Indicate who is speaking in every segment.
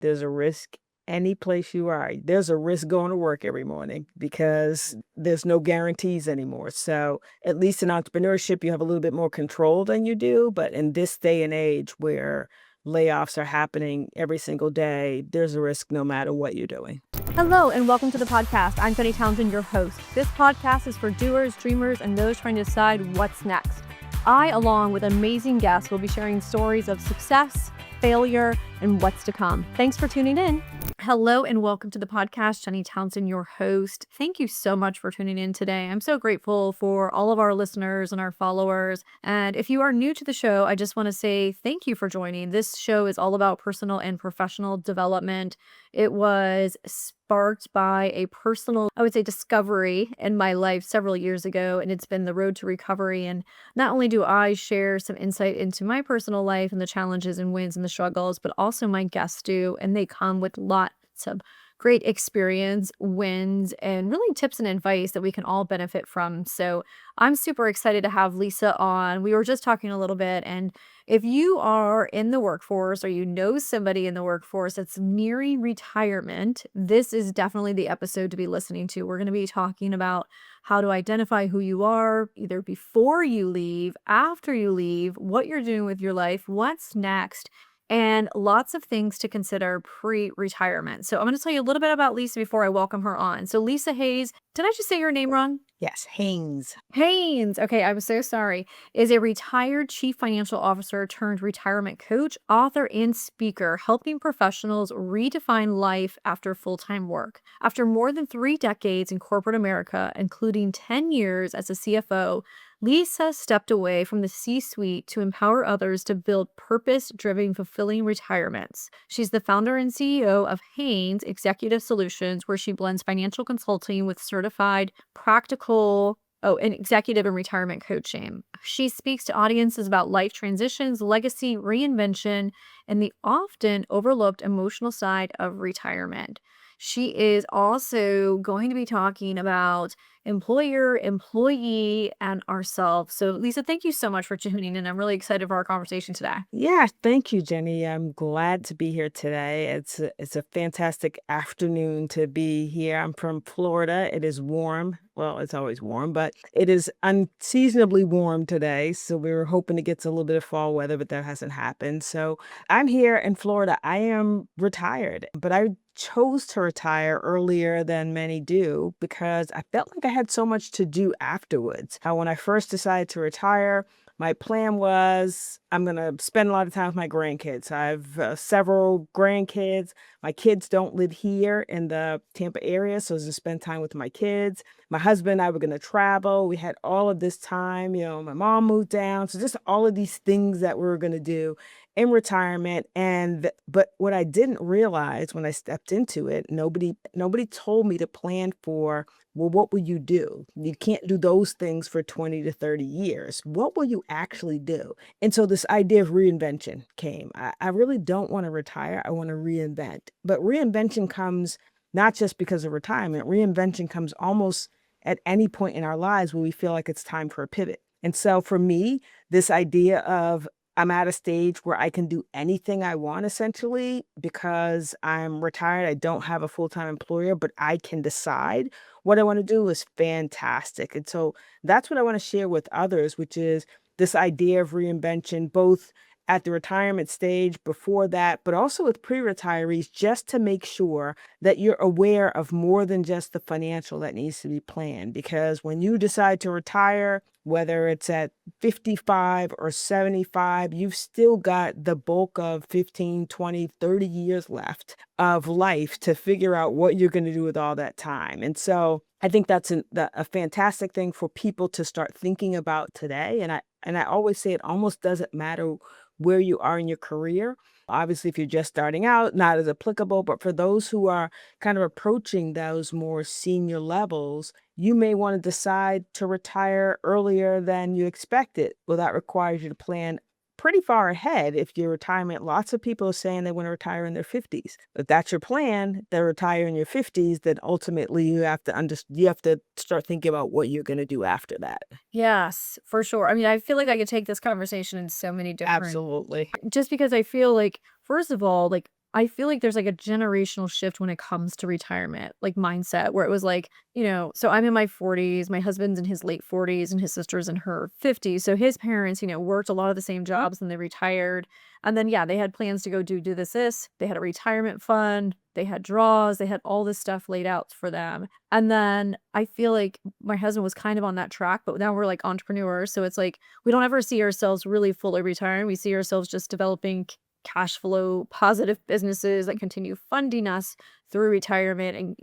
Speaker 1: there's a risk any place you are. There's a risk going to work every morning because there's no guarantees anymore. So at least in entrepreneurship, you have a little bit more control than you do. But in this day and age where layoffs are happening every single day, there's a risk no matter what you're doing.
Speaker 2: Hello and welcome to the podcast. I'm Townsend, your host. This podcast is for doers, dreamers, and those trying to decide what's next. I, along with amazing guests, will be sharing stories of success, failure, and what's to come. Thanks for tuning in. Hello and welcome to the podcast. Jenny Townsend, your host. Thank you so much for tuning in today. I'm so grateful for all of our listeners and our followers. And if you are new to the show, I just want to say thank you for joining. This show is all about personal and professional development. It was sparked by a personal, I would say, discovery in my life several years ago, and it's been the road to recovery. And not only do I share some insight into my personal life and the challenges and wins and the struggles, but also my guests do, and they come with lots of great experience, wins, and really tips and advice that we can all benefit from. So I'm super excited to have Lisa on. We were just talking a little bit, and if you are in the workforce or you know somebody in the workforce that's nearing retirement, this is definitely the episode to be listening to. We're going to be talking about how to identify who you are, either before you leave, after you leave, what you're doing with your life, what's next, and lots of things to consider pre-retirement. So I'm going to tell you a little bit about Lisa before I welcome her on. So Lisa Haynes, did I just say your name wrong?
Speaker 1: Yes, Haynes.
Speaker 2: Haynes, okay, I was so sorry, is a retired chief financial officer turned retirement coach, author, and speaker, helping professionals redefine life after full-time work. After more than 3 decades in corporate America, including 10 years as a CFO, Lisa stepped away from the C-suite to empower others to build purpose-driven, fulfilling retirements. She's the founder and CEO of Haynes Executive Solutions, where she blends financial consulting with certified practical and executive and retirement coaching. She speaks to audiences about life transitions, legacy, reinvention, and the often overlooked emotional side of retirement. She is also going to be talking about employer, employee, and ourselves. So Lisa, thank you so much for tuning in. I'm really excited for our conversation today.
Speaker 1: Yeah, thank you, Jenny. I'm glad to be here today. It's a fantastic afternoon to be here. I'm from Florida. It is warm. Well, it's always warm, but it is unseasonably warm today. So we were hoping to get a little bit of fall weather, but that hasn't happened. So I'm here in Florida. I am retired, but I chose to retire earlier than many do because I felt like I had so much to do afterwards. When I first decided to retire, my plan was I'm going to spend a lot of time with my grandkids. I have several grandkids. My kids don't live here in the Tampa area, so I was going to spend time with my kids. My husband and I were going to travel. We had all of this time. My mom moved down. So just all of these things that we were going to do in retirement. But what I didn't realize when I stepped into it, nobody told me to plan for, well, what will you do? You can't do those things for 20 to 30 years. What will you actually do? And so this idea of reinvention came. I really don't want to retire. I want to reinvent. But reinvention comes not just because of retirement. Reinvention comes almost at any point in our lives where we feel like it's time for a pivot. And so for me, this idea of I'm at a stage where I can do anything I want, essentially, because I'm retired. I don't have a full-time employer, but I can decide what I want to do is fantastic. And so that's what I want to share with others, which is this idea of reinvention, both at the retirement stage, before that, but also with pre-retirees, just to make sure that you're aware of more than just the financial that needs to be planned. Because when you decide to retire, whether it's at 55 or 75, you've still got the bulk of 15, 20, 30 years left of life to figure out what you're going to do with all that time. And so I think that's a fantastic thing for people to start thinking about today. And I always say it almost doesn't matter where you are in your career. Obviously, if you're just starting out, not as applicable, but for those who are kind of approaching those more senior levels, you may want to decide to retire earlier than you expected. Well, that requires you to plan pretty far ahead. If your retirement, lots of people are saying they want to retire in their 50s. If that's your plan, to retire in your 50s, then ultimately you have to start thinking about what you're going to do after that.
Speaker 2: Yes, for sure. I mean, I feel like I could take this conversation in so many different,
Speaker 1: Absolutely.
Speaker 2: just because I feel like, first of all, like I feel like there's like a generational shift when it comes to retirement, like mindset, where it was like, so I'm in my 40s, my husband's in his late 40s, and his sister's in her 50s. So his parents, worked a lot of the same jobs and they retired. And then, yeah, they had plans to go do this. They had a retirement fund, they had draws, they had all this stuff laid out for them. And then I feel like my husband was kind of on that track, but now we're like entrepreneurs. So it's like we don't ever see ourselves really fully retiring. We see ourselves just developing cash flow positive businesses that continue funding us through retirement.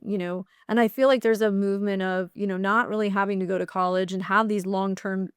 Speaker 2: And I feel like there's a movement of, not really having to go to college and have these long-term,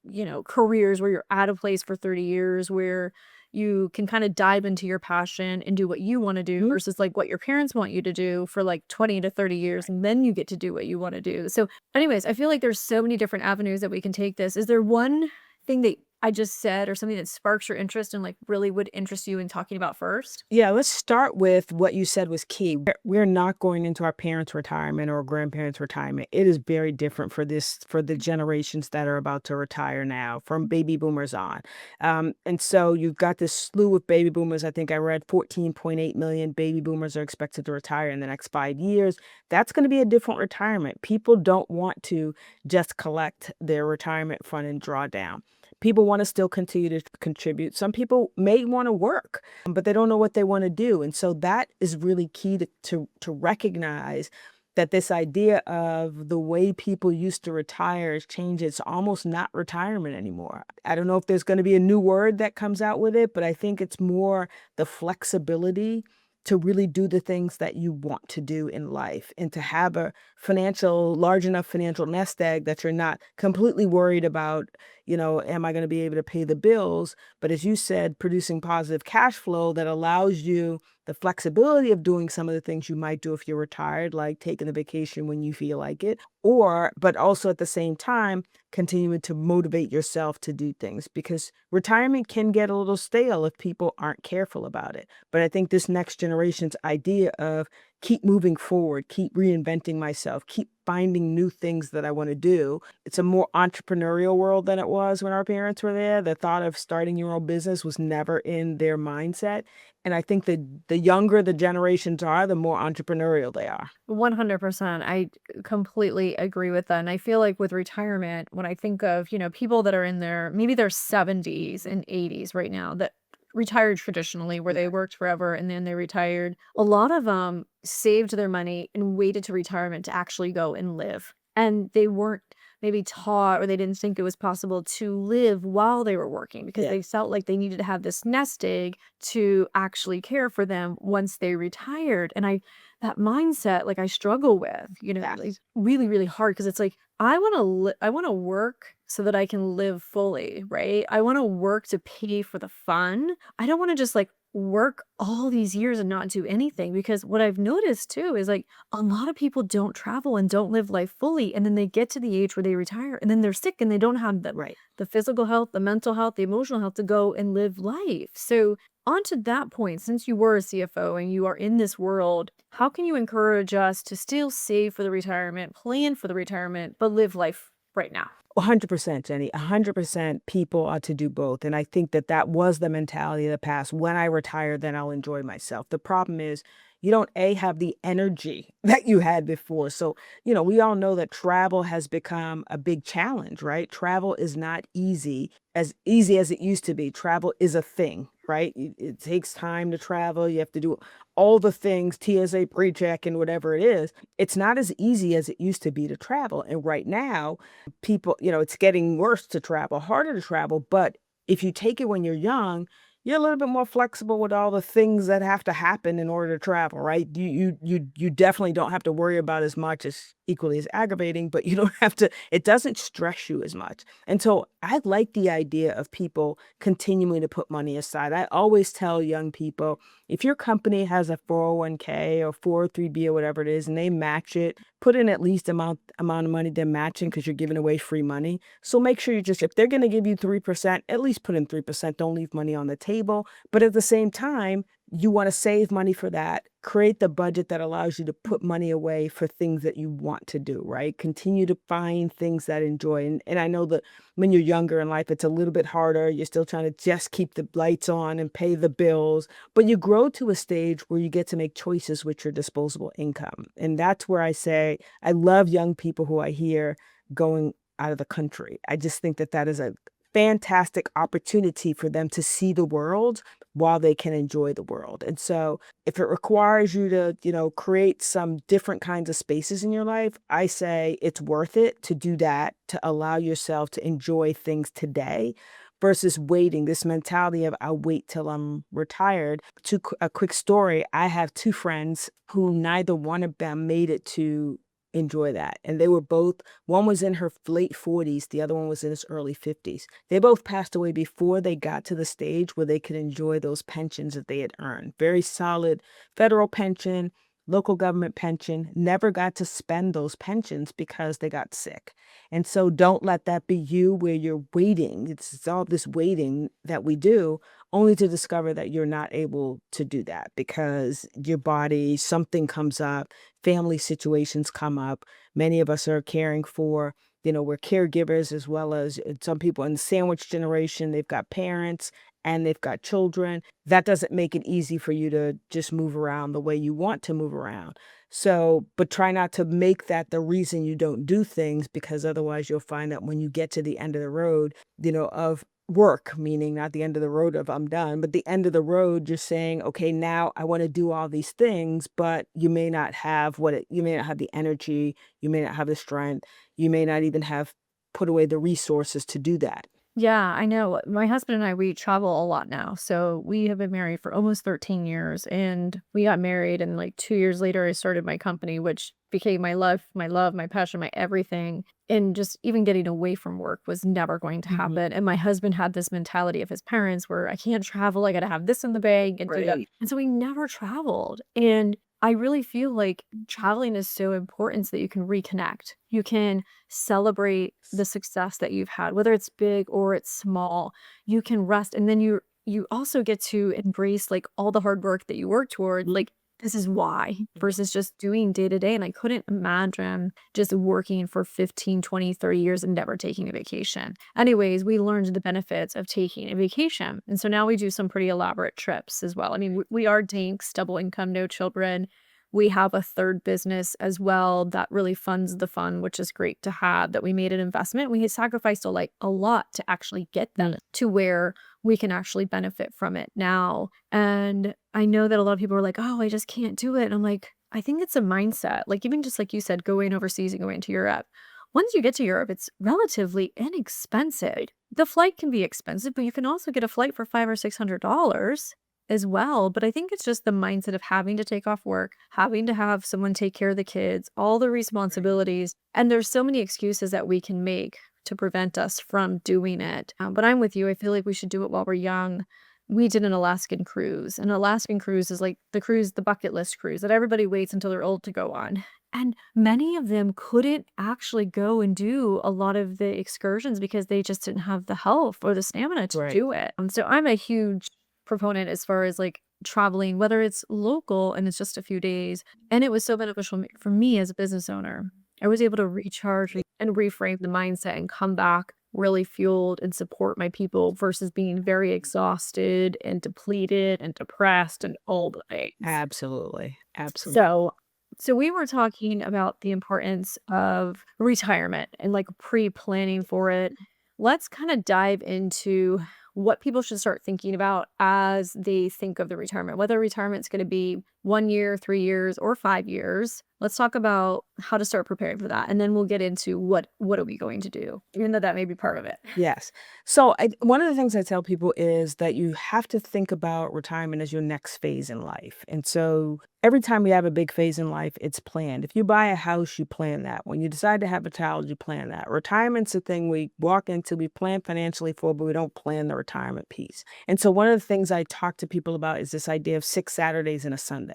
Speaker 2: careers where you're at a place for 30 years, where you can kind of dive into your passion and do what you want to do
Speaker 1: Mhm.
Speaker 2: versus like what your parents want you to do for like 20 to 30 years, and then you get to do what you want to do. So anyways, I feel like there's so many different avenues that we can take this. Is there one thing that I just said or something that sparks your interest and like really would interest you in talking about first?
Speaker 1: Yeah, let's start with what you said was key. We're not going into our parents' retirement or grandparents' retirement. It is very different for the generations that are about to retire now, from baby boomers on. And so you've got this slew of baby boomers. I think I read 14.8 million baby boomers are expected to retire in the next 5 years. That's going to be a different retirement. People don't want to just collect their retirement fund and draw down. People want to still continue to contribute. Some people may want to work, but they don't know what they want to do. And so that is really key to recognize that this idea of the way people used to retire has changed. It's almost not retirement anymore. I don't know if there's going to be a new word that comes out with it, but I think it's more the flexibility to really do the things that you want to do in life, and to have a large enough financial nest egg that you're not completely worried about, am I going to be able to pay the bills? But as you said, producing positive cash flow that allows you the flexibility of doing some of the things you might do if you're retired, like taking a vacation when you feel like it, but also at the same time, continuing to motivate yourself to do things, because retirement can get a little stale if people aren't careful about it. But I think this next generation's idea of keep moving forward, keep reinventing myself, keep finding new things that I want to do. It's a more entrepreneurial world than it was when our parents were there. The thought of starting your own business was never in their mindset. And I think that the younger the generations are, the more entrepreneurial they are.
Speaker 2: 100%. I completely agree with that. And I feel like with retirement, when I think of, people that are in maybe their 70s and 80s right now that retired traditionally, where they worked forever and then they retired, a lot of them saved their money and waited to retirement to actually go and live. And they weren't maybe taught, or they didn't think it was possible to live while they were working, because
Speaker 1: Yeah.
Speaker 2: they felt like they needed to have this nest egg to actually care for them once they retired. And that mindset, like I struggle with, like really, really hard, because it's like, I want to work so that I can live fully, right? I want to work to pay for the fun. I don't want to just like work all these years and not do anything, because what I've noticed too is like a lot of people don't travel and don't live life fully, and then they get to the age where they retire and then they're sick and they don't have
Speaker 1: Right.
Speaker 2: the physical health, the mental health, the emotional health to go and live life. So on to that point, since you were a CFO and you are in this world, how can you encourage us to still save for the retirement, plan for the retirement, but live life right now?
Speaker 1: 100%, Jenny. 100% people ought to do both. And I think that that was the mentality of the past. When I retire, then I'll enjoy myself. The problem is you don't have the energy that you had before. So, we all know that travel has become a big challenge, right? Travel is not easy as it used to be. Travel is a thing, right? It takes time to travel. You have to do all the things, TSA pre-check and whatever it is. It's not as easy as it used to be to travel. And right now, people, it's getting worse to travel, harder to travel. But if you take it when you're young, you're a little bit more flexible with all the things that have to happen in order to travel, right? You definitely don't have to worry about as much, as equally as aggravating, but you don't have to, it doesn't stress you as much. And so I like the idea of people continuing to put money aside. I always tell young people, if your company has a 401k or 403b or whatever it is, and they match it, put in at least amount of money they're matching, because you're giving away free money. So make sure if they're going to give you 3%, at least put in 3%. Don't leave money on the table. But at the same time, you want to save money for that. Create the budget that allows you to put money away for things that you want to do, right? Continue to find things that enjoy. And I know that when you're younger in life, it's a little bit harder. You're still trying to just keep the lights on and pay the bills. But you grow to a stage where you get to make choices with your disposable income. And that's where I say, I love young people who I hear going out of the country. I just think that that is a fantastic opportunity for them to see the world while they can enjoy the world. And so if it requires you to, create some different kinds of spaces in your life, I say it's worth it to do that, to allow yourself to enjoy things today versus waiting. This mentality of I'll wait till I'm retired. A quick story. I have two friends who neither one of them made it to enjoy that. And they were both, one was in her late 40s, the other one was in his early 50s. They both passed away before they got to the stage where they could enjoy those pensions that they had earned. Very solid federal pension, local government pension, never got to spend those pensions because they got sick. And so don't let that be you where you're waiting. It's all this waiting that we do only to discover that you're not able to do that because your body, something comes up, family situations come up. Many of us are caring for, we're caregivers as well as some people in the sandwich generation, they've got parents and they've got children. That doesn't make it easy for you to just move around the way you want to move around. So, but try not to make that the reason you don't do things because otherwise you'll find that when you get to the end of the road, of work, meaning not the end of the road of I'm done, but the end of the road, you're saying, okay, now I want to do all these things, but you may not have you may not have the energy, you may not have the strength, you may not even have put away the resources to do that.
Speaker 2: Yeah, I know. My husband and I, we travel a lot now. So we have been married for almost 13 years and we got married. And like 2 years later, I started my company, which became my love, my passion, my everything. And just even getting away from work was never going to
Speaker 1: Mhm.
Speaker 2: happen. And my husband had this mentality of his parents where I can't travel. I got to have this in the bank and do that.
Speaker 1: Right.
Speaker 2: And so we never traveled. And I really feel like traveling is so important so that you can reconnect. You can celebrate the success that you've had, whether it's big or it's small. You can rest and then you also get to embrace like all the hard work that you work toward. Like this is why versus just doing day to day. And I couldn't imagine just working for 15, 20, 30 years and never taking a vacation. Anyways, we learned the benefits of taking a vacation. And so now we do some pretty elaborate trips as well. I mean, we are dinks, double income, no children. We have a third business as well that really funds the fund, which is great to have, that we made an investment. We had sacrificed a lot to actually get them to where we can actually benefit from it now. And I know that a lot of people are like, oh, I just can't do it. And I'm like, I think it's a mindset. Like, even just like you said, going overseas and going to Europe. Once you get to Europe, it's relatively inexpensive. The flight can be expensive, but you can also get a flight for $500 or $600 as well. But I think it's just the mindset of having to take off work, having to have someone take care of the kids, all the responsibilities. And there's so many excuses that we can make to prevent us from doing it. But I'm with you. I feel like we should do it while we're young. We did an Alaskan cruise. An Alaskan cruise is like the bucket list cruise that everybody waits until they're old to go on. And many of them couldn't actually go and do a lot of the excursions because they just didn't have the health or the stamina to
Speaker 1: Right.
Speaker 2: do it. So I'm a huge proponent as far as like traveling, whether it's local and it's just a few days. And it was so beneficial for me as a business owner. I was able to recharge and reframe the mindset and come back really fueled and support my people versus being very exhausted and depleted and depressed and all the things.
Speaker 1: Absolutely. Absolutely.
Speaker 2: So we were talking about the importance of retirement and like pre-planning for it. Let's kind of dive into what people should start thinking about as they think of the retirement, whether retirement's going to be 1 year, 3 years, or 5 years. Let's talk about how to start preparing for that. And then we'll get into what are we going to do, even though that may be part of it.
Speaker 1: Yes. So one of the things I tell people is that you have to think about retirement as your next phase in life. And so every time we have a big phase in life, it's planned. If you buy a house, you plan that. When you decide to have a child, you plan that. Retirement's a thing we walk into, we plan financially for, but we don't plan the retirement piece. And so one of the things I talk to people about is this idea of 6 Saturdays and a Sunday.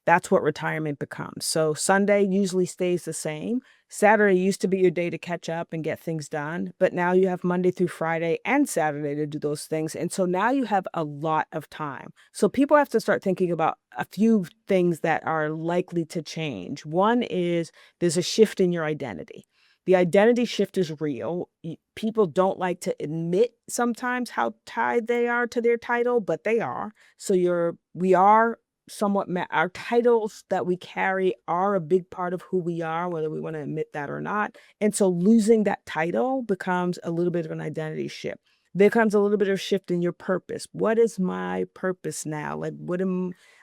Speaker 1: That's what retirement becomes. So Sunday usually stays the same. Saturday used to be your day to catch up and get things done, but now you have Monday through Friday and Saturday to do those things. And so now you have a lot of time. So people have to start thinking about a few things that are likely to change. One is there's a shift in your identity. The identity shift is real. People don't like to admit sometimes how tied they are to their title, but they are. So we are somewhat our titles that we carry are a big part of who we are, whether we want to admit that or not. And so losing that title becomes a little bit of an identity shift. There comes a little bit of shift in your purpose. What is my purpose now? Like,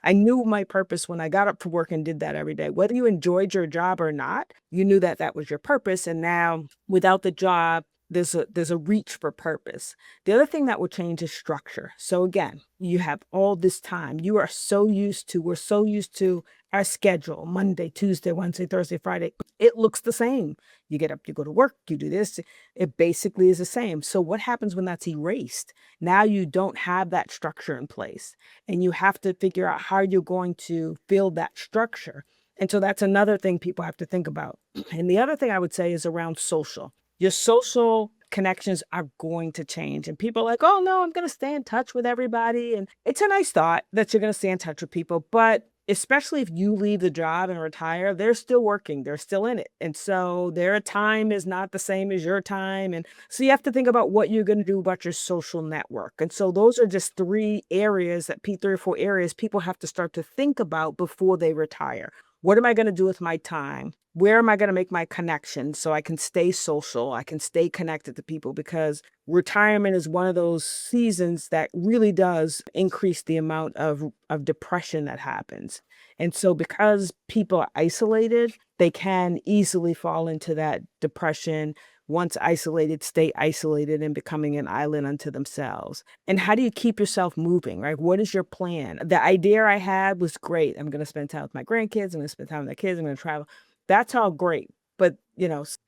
Speaker 1: I knew my purpose when I got up for work and did that every day. Whether you enjoyed your job or not, you knew that that was your purpose. And now without the job, there's a reach for purpose. The other thing that will change is structure. So again, you have all this time. We're so used to our schedule, Monday, Tuesday, Wednesday, Thursday, Friday. It looks the same. You get up, you go to work, you do this. It basically is the same. So what happens when that's erased? Now you don't have that structure in place, and you have to figure out how you're going to build that structure. And so that's another thing people have to think about. And the other thing I would say is around social. Your social connections are going to change. And people are like, oh no, I'm going to stay in touch with everybody. And it's a nice thought that you're going to stay in touch with people. But especially if you leave the job and retire, they're still working, they're still in it. And so their time is not the same as your time. And so you have to think about what you're going to do about your social network. And so those are just three or four areas people have to start to think about before they retire. What am I going to do with my time? Where am I going to make my connections so I can stay social? I can stay connected to people, because retirement is one of those seasons that really does increase the amount of depression that happens. And so because people are isolated, they can easily fall into that depression. Once isolated, stay isolated and becoming an island unto themselves. And how do you keep yourself moving, right? What is your plan? The idea I had was great. I'm going to spend time with my grandkids. I'm going to spend time with their kids. I'm going to travel. That's all great. But,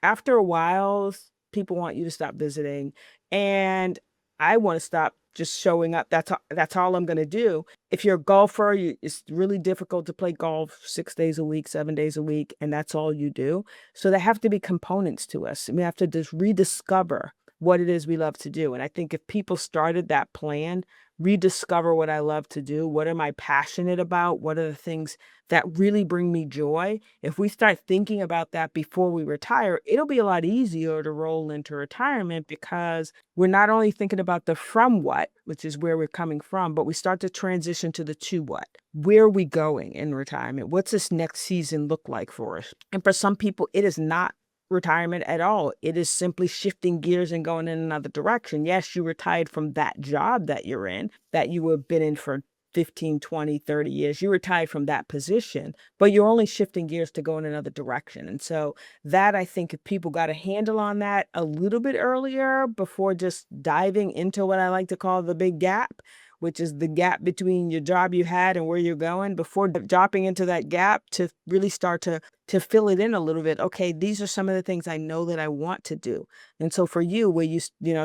Speaker 1: after a while, people want you to stop visiting. And I want to stop just showing up. That's all I'm going to do. If you're a golfer, it's really difficult to play golf 6 days a week, 7 days a week, and that's all you do. So there have to be components to us. We have to just rediscover what it is we love to do. And I think if people started that plan, rediscover what I love to do, what am I passionate about, what are the things that really bring me joy. If we start thinking about that before we retire, it'll be a lot easier to roll into retirement, because we're not only thinking about the from what, which is where we're coming from, but we start to transition to the to what. Where are we going in retirement? What's this next season look like for us? And for some people, it is not retirement at all. It is simply shifting gears and going in another direction. Yes, you retired from that job that you're in, that you have been in for 15, 20, 30 years. You retired from that position, but you're only shifting gears to go in another direction. And so that, I think, if people got a handle on that a little bit earlier before just diving into what I like to call the big gap, which is the gap between your job you had and where you're going, before dropping into that gap, to really start to fill it in a little bit. Okay, these are some of the things I know that I want to do. And so for you, where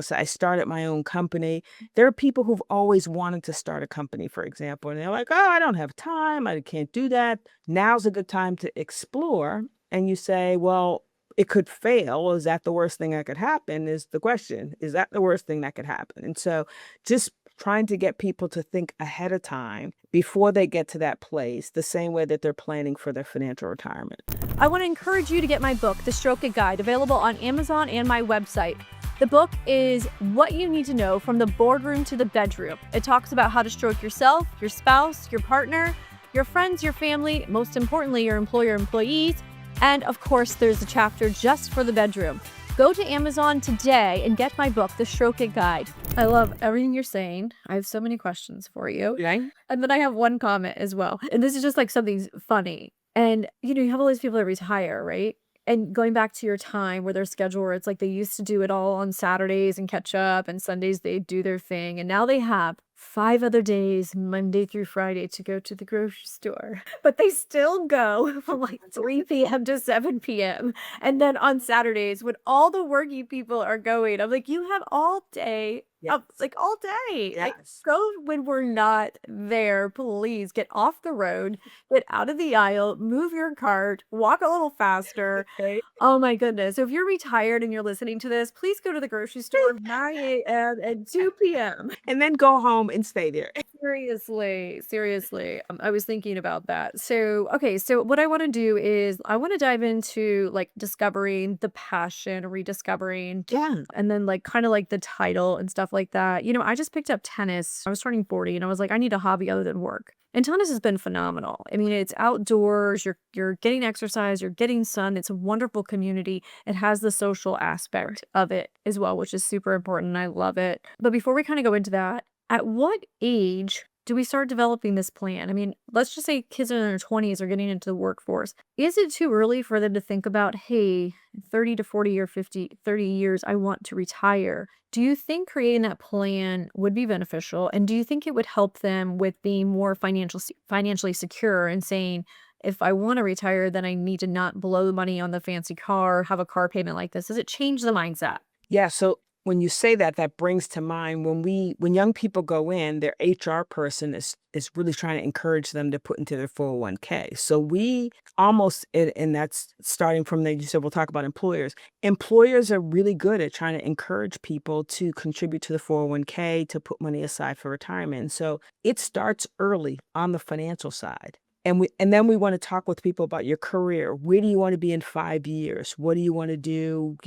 Speaker 1: so I started my own company, there are people who've always wanted to start a company, for example, and they're like, oh, I don't have time, I can't do that. Now's a good time to explore. And you say, well, it could fail. Is that the worst thing that could happen? Is the question. Is that the worst thing that could happen? And so just trying to get people to think ahead of time before they get to that place, the same way that they're planning for their financial retirement.
Speaker 2: I want to encourage you to get my book, The Stroke It Guide, available on Amazon and my website. The book is what you need to know from the boardroom to the bedroom. It talks about how to stroke yourself, your spouse, your partner, your friends, your family, most importantly, your employer, employees, and of course, there's a chapter just for the bedroom. Go to Amazon today and get my book, The Stroke It Guide. I love everything you're saying. I have so many questions for you.
Speaker 1: Okay.
Speaker 2: And then I have one comment as well. And this is just like something funny. And, you have all these people that retire, right? And going back to your time where their schedule, where it's like they used to do it all on Saturdays and catch up, and Sundays they do their thing. And now they have 5 other days, Monday through Friday, to go to the grocery store. But they still go from like 3 p.m. to 7 p.m. And then on Saturdays, when all the working people are going, I'm like, you have all day
Speaker 1: Yes.
Speaker 2: like all day. Like,
Speaker 1: Yes.
Speaker 2: go when we're not there. Please get off the road, get out of the aisle, move your cart, walk a little faster.
Speaker 1: Okay.
Speaker 2: Oh my goodness. So if you're retired and you're listening to this, please go to the grocery store 9 a.m. and 2 p.m.
Speaker 1: And then go home and stay there.
Speaker 2: Seriously, seriously. I was thinking about that. So, okay, so what I want to do is I want to dive into like discovering the passion, rediscovering,
Speaker 1: Yeah.
Speaker 2: and then like kind of like the title and stuff like that. I just picked up tennis. I was turning 40 and I was like, I need a hobby other than work. And tennis has been phenomenal. I mean, it's outdoors, you're getting exercise, you're getting sun. It's a wonderful community. It has the social aspect of it as well, which is super important. I love it. But before we kind of go into that, at what age do we start developing this plan? I mean, let's just say kids in their 20s are getting into the workforce. Is it too early for them to think about, hey, 30 to 40 or 50, 30 years, I want to retire? Do you think creating that plan would be beneficial? And do you think it would help them with being more financially secure and saying, if I want to retire, then I need to not blow money on the fancy car, have a car payment like this? Does it change the mindset?
Speaker 1: Yeah, so when you say that, that brings to mind when young people go in, their HR person is really trying to encourage them to put into their 401k. So we almost and that's starting from there. You said we'll talk about employers. Employers are really good at trying to encourage people to contribute to the 401k, to put money aside for retirement. So it starts early on the financial side. And then we want to talk with people about your career. Where do you want to be in 5 years? What do you want to do?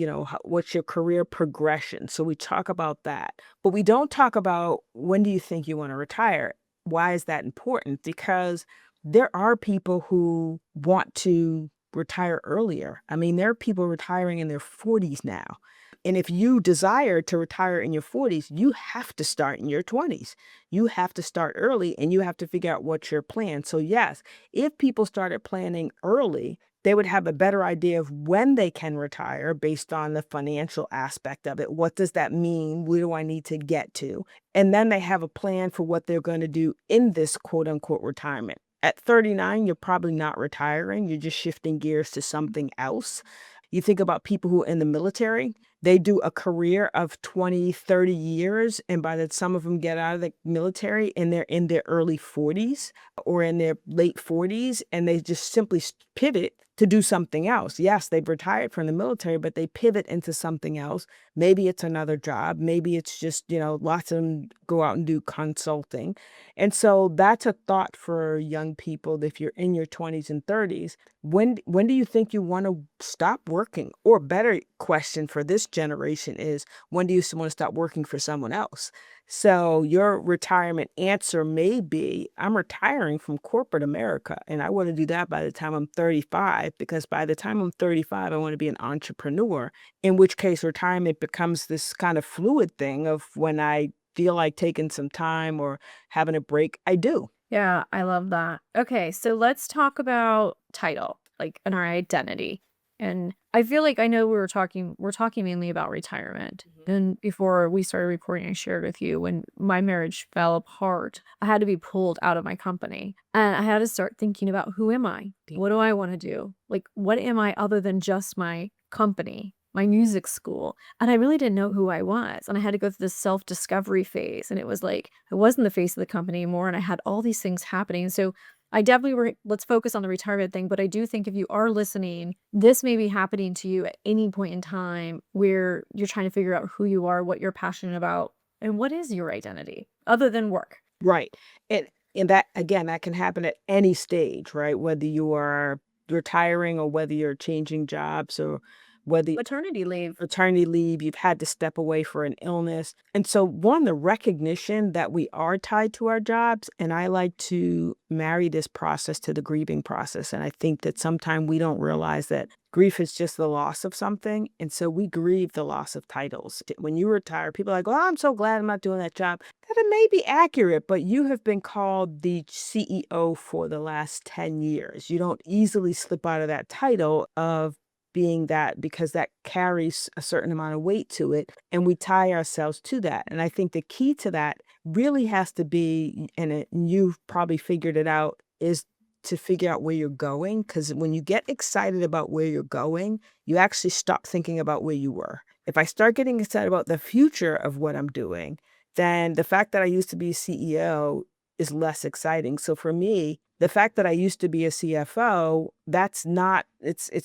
Speaker 1: What's your career progression? So we talk about that. But we don't talk about when do you think you want to retire? Why is that important? Because there are people who want to retire earlier. I mean, there are people retiring in their 40s now. And if you desire to retire in your 40s, you have to start in your 20s. You have to start early and you have to figure out what's your plan. So, yes, if people started planning early, they would have a better idea of when they can retire based on the financial aspect of it. What does that mean? Where do I need to get to? And then they have a plan for what they're going to do in this quote unquote retirement. At 39, you're probably not retiring. You're just shifting gears to something else. You think about people who are in the military, they do a career of 20, 30 years. And by the time some of them get out of the military and they're in their early 40s or in their late 40s, and they just simply pivot to do something else. Yes, they've retired from the military, but they pivot into something else. Maybe it's another job. Maybe it's just, lots of them go out and do consulting. And so that's a thought for young people. If you're in your 20s and 30s, when do you think you want to stop working? Or better question for this generation is, when do you want to stop working for someone else? So your retirement answer may be, I'm retiring from corporate America, and I want to do that by the time I'm 35, because by the time I'm 35, I want to be an entrepreneur, in which case retirement becomes this kind of fluid thing of when I feel like taking some time or having a break, I do.
Speaker 2: Yeah, I love that. Okay, so let's talk about title, like, and our identity. And I feel like I know we're talking mainly about retirement. And before we started recording, I shared with you when my marriage fell apart, I had to be pulled out of my company. And I had to start thinking about, who am I? What do I want to do? Like, what am I other than just my company, my music school? And I really didn't know who I was. And I had to go through this self-discovery phase. And it was like I wasn't the face of the company anymore. And I had all these things happening. So I definitely let's focus on the retirement thing. But I do think if you are listening, this may be happening to you at any point in time where you're trying to figure out who you are, what you're passionate about, and what is your identity other than work.
Speaker 1: Right. And that, again, that can happen at any stage, right? Whether you are retiring or whether you're changing jobs or whether
Speaker 2: Maternity leave.
Speaker 1: maternity leave, you've had to step away for an illness. And so one, the recognition that we are tied to our jobs, and I like to marry this process to the grieving process. And I think that sometimes we don't realize that grief is just the loss of something. And so we grieve the loss of titles. When you retire, people are like, oh, I'm so glad I'm not doing that job. That it may be accurate, but you have been called the CEO for the last 10 years. You don't easily slip out of that title of being that, because that carries a certain amount of weight to it, and we tie ourselves to that. And I think the key to that really has to be, and you've probably figured it out, is to figure out where you're going. Because when you get excited about where you're going, you actually stop thinking about where you were. If I start getting excited about the future of what I'm doing, then the fact that I used to be a CEO is less exciting. So for me, the fact that I used to be a CFO, that's not,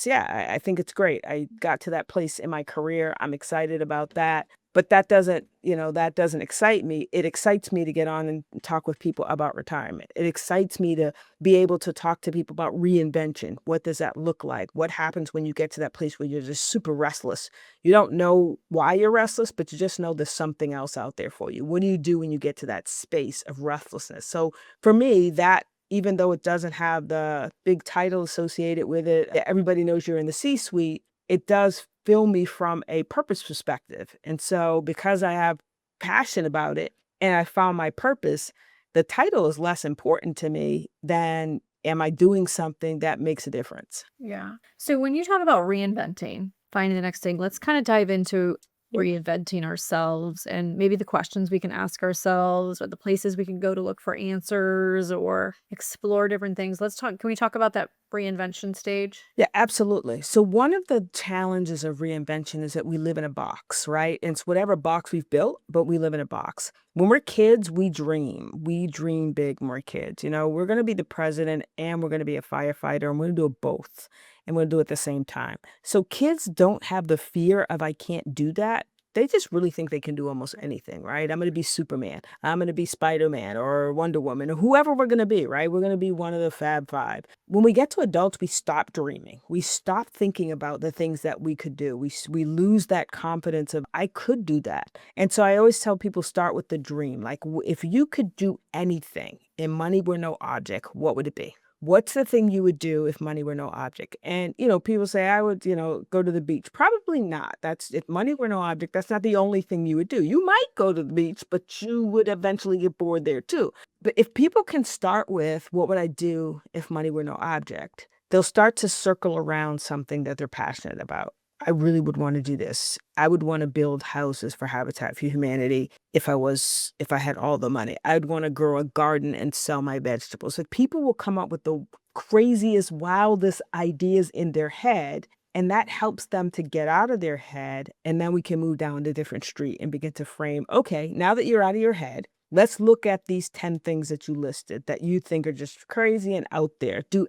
Speaker 1: yeah, I think it's great. I got to that place in my career. I'm excited about that. But that doesn't excite me. It excites me to get on and talk with people about retirement. It excites me to be able to talk to people about reinvention. What does that look like? What happens when you get to that place where you're just super restless? You don't know why you're restless, but you just know there's something else out there for you. What do you do when you get to that space of restlessness? So for me, that even though it doesn't have the big title associated with it, everybody knows you're in the C-suite, it does fill me from a purpose perspective. And so because I have passion about it and I found my purpose, the title is less important to me than am I doing something that makes a difference?
Speaker 2: Yeah. So when you talk about reinventing, finding the next thing, let's kind of dive into reinventing ourselves and maybe the questions we can ask ourselves or the places we can go to look for answers or explore different things. Can we talk about that reinvention stage?
Speaker 1: Yeah, absolutely. So one of the challenges of reinvention is that we live in a box, right? And it's whatever box we've built, but we live in a box. When we're kids, we dream. We dream big when we're kids. We're going to be the president and we're going to be a firefighter and we're going to do it both and we're going to do it at the same time. So kids don't have the fear of I can't do that. They just really think they can do almost anything, right? I'm going to be Superman. I'm going to be Spider-Man or Wonder Woman or whoever we're going to be, right? We're going to be one of the Fab Five. When we get to adults, we stop dreaming. We stop thinking about the things that we could do. We lose that confidence of, I could do that. And so I always tell people start with the dream. Like, if you could do anything and money were no object, what would it be? What's the thing you would do if money were no object? And, people say, I would, go to the beach. Probably not. If money were no object, that's not the only thing you would do. You might go to the beach, but you would eventually get bored there too. But if people can start with, what would I do if money were no object? They'll start to circle around something that they're passionate about. I really would want to do this. I would want to build houses for Habitat for Humanity if I had all the money. I'd want to grow a garden and sell my vegetables. So people will come up with the craziest, wildest ideas in their head, and that helps them to get out of their head. And then we can move down to a different street and begin to frame, okay, now that you're out of your head, let's look at these 10 things that you listed that you think are just crazy and out there. Do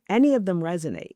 Speaker 1: any of them resonate?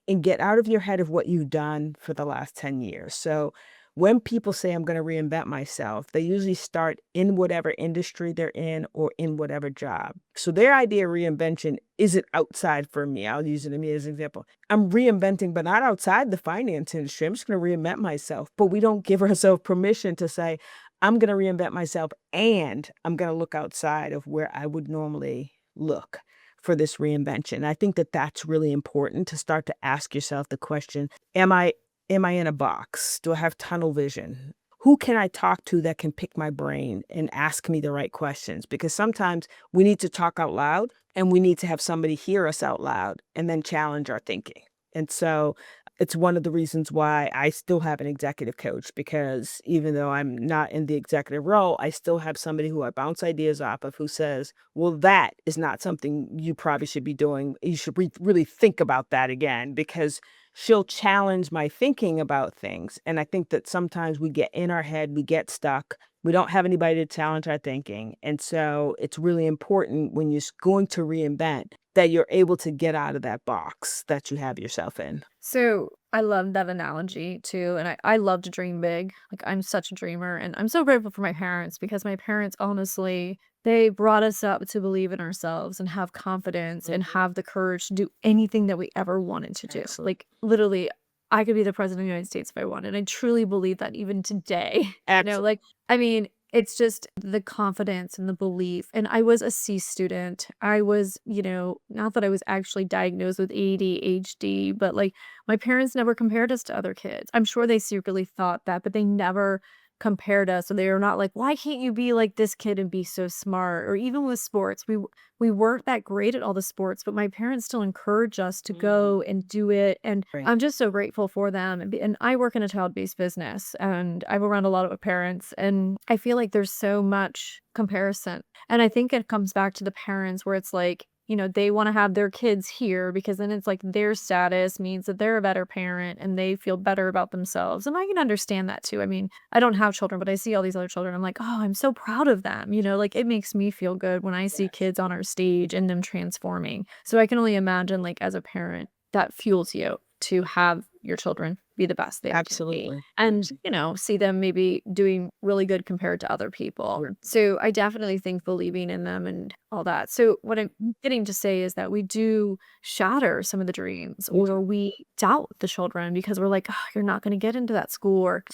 Speaker 1: And get out of your head of what you've done for the last 10 years. So when people say I'm going to reinvent myself, they usually start in whatever industry they're in or in whatever job. So their idea of reinvention isn't outside for me. I'll use it as an example. I'm reinventing, but not outside the finance industry. I'm just going to reinvent myself. But we don't give ourselves permission to say, I'm going to reinvent myself and I'm going to look outside of where I would normally look for this reinvention. I think that that's really important to start to ask yourself the question, am I in a box? Do I have tunnel vision? Who can I talk to that can pick my brain and ask me the right questions? Because sometimes we need to talk out loud and we need to have somebody hear us out loud and then challenge our thinking. And so it's one of the reasons why I still have an executive coach, because even though I'm not in the executive role, I still have somebody who I bounce ideas off of who says, well, that is not something you probably should be doing. You should really think about that again, because she'll challenge my thinking about things. And I think that sometimes we get in our head, we get stuck. We don't have anybody to challenge our thinking. And so it's really important when you're going to reinvent that you're able to get out of that box that you have yourself in.
Speaker 2: So I love that analogy too. And I love to dream big. Like I'm such a dreamer. And I'm so grateful for my parents because my parents, honestly, they brought us up to believe in ourselves and have confidence and have the courage to do anything that we ever wanted to do.
Speaker 1: Excellent.
Speaker 2: Like literally, I could be the president of the United States if I wanted. I truly believe that even today.
Speaker 1: Excellent.
Speaker 2: I mean, it's just the confidence and the belief. And I was a C student. I was, not that I was actually diagnosed with ADHD, but like my parents never compared us to other kids. I'm sure they secretly thought that, but they never compared us. So they were not like, why can't you be like this kid and be so smart? Or even with sports, we weren't that great at all the sports, but my parents still encourage us to go and do it. And
Speaker 1: Right.
Speaker 2: I'm just so grateful for them. And I work in a child-based business and I'm around a lot of parents and I feel like there's so much comparison. And I think it comes back to the parents where it's like, they want to have their kids here because then it's like their status means that they're a better parent and they feel better about themselves. And I can understand that too. I mean, I don't have children, but I see all these other children. I'm like, oh, I'm so proud of them. Like it makes me feel good when I see kids on our stage and them transforming. So I can only imagine, like, as a parent, that fuels you to have your children be the best they can be
Speaker 1: Absolutely.
Speaker 2: and, see them maybe doing really good compared to other people.
Speaker 1: Sure.
Speaker 2: So I definitely think believing in them and all that. So what I'm getting to say is that we do shatter some of the dreams
Speaker 1: We
Speaker 2: or
Speaker 1: do.
Speaker 2: we doubt the children because we're like, oh, you're not going to get into that school or,